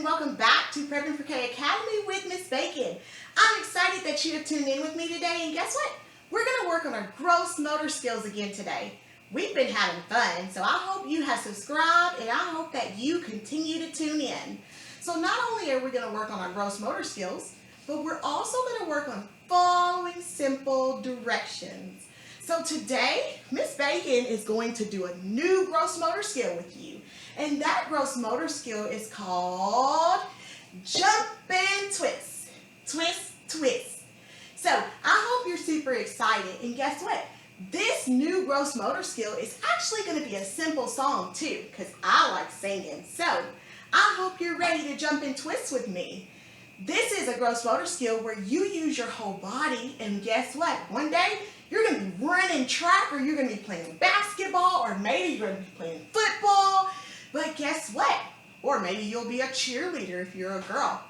and welcome back to Prepping for K Academy with Miss Bacon. I'm excited that you have tuned in with me today, and guess what? We're going to work on our gross motor skills again today. We've been having fun, so I hope you have subscribed and I hope that you continue to tune in. So not only are we going to work on our gross motor skills, but we're also going to work on following simple directions. So today, Miss Bacon is going to do a new gross motor skill with you. And that gross motor skill is called jump and twist. Twist, twist. So I hope you're super excited. And guess what? This new gross motor skill is actually going to be a simple song too, because I like singing. So I hope you're ready to jump and twist with me. This is a gross motor skill where you use your whole body, and guess what? One day, you're going to be running track, or you're going to be playing basketball, or maybe you're going to be playing football. But guess what? Or maybe you'll be a cheerleader if you're a girl.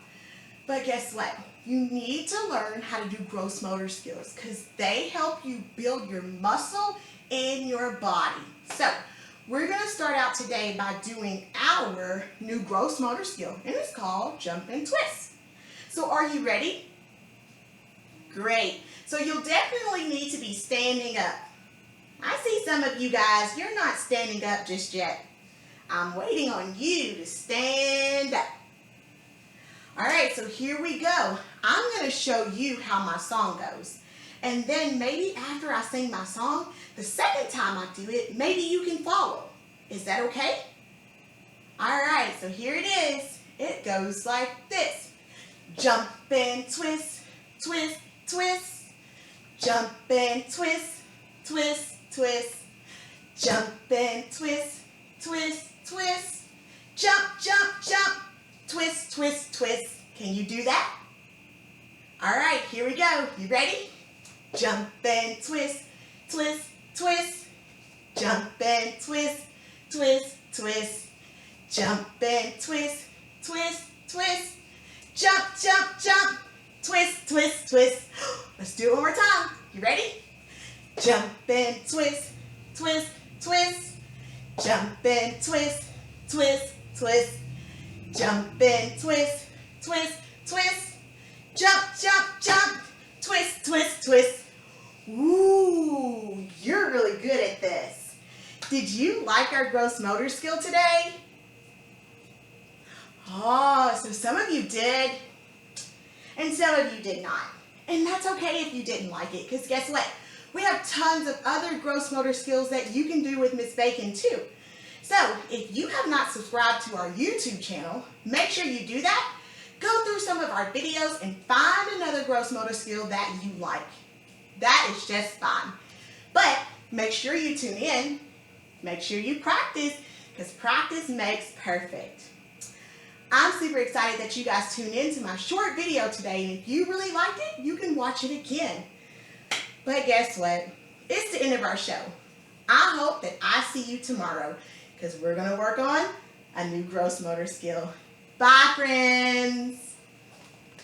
But guess what? You need to learn how to do gross motor skills because they help you build your muscle in your body. So we're going to start out today by doing our new gross motor skill, and it's called jump and twist. So are you ready? Great. So you'll definitely need to be standing up. I see some of you guys, you're not standing up just yet. I'm waiting on you to stand up. All right, so here we go. I'm going to show you how my song goes. And then maybe after I sing my song, the second time I do it, maybe you can follow. Is that okay? All right, so here it is. It goes like this. Jump and twist, twist, twist. Jump and twist, twist, twist. Jump and twist, twist, twist. Jump, jump, jump. Twist, twist, twist. Can you do that? All right, here we go. You ready? Jump and twist, twist, twist. Jump and twist, twist, twist. Jump and twist, twist, twist. Jump, jump, jump. Twist, twist, twist. Let's do it one more time. You ready? Jump and twist, twist, twist. Jump and twist, twist, twist. Jump and twist, twist, twist. Jump, jump, jump. Twist, twist, twist. Ooh, you're really good at this. Did you like our gross motor skill today? Oh, so some of you did, and some of you did not. And that's okay if you didn't like it, because guess what? We have tons of other gross motor skills that you can do with Miss Bacon too. So if you have not subscribed to our YouTube channel, make sure you do that. Go through some of our videos and find another gross motor skill that you like. That is just fine. But make sure you tune in. Make sure you practice, because practice makes perfect. I'm super excited that you guys tuned in to my short video today, and if you really liked it, you can watch it again. But guess what? It's the end of our show. I hope that I see you tomorrow, because we're going to work on a new gross motor skill. Bye, friends.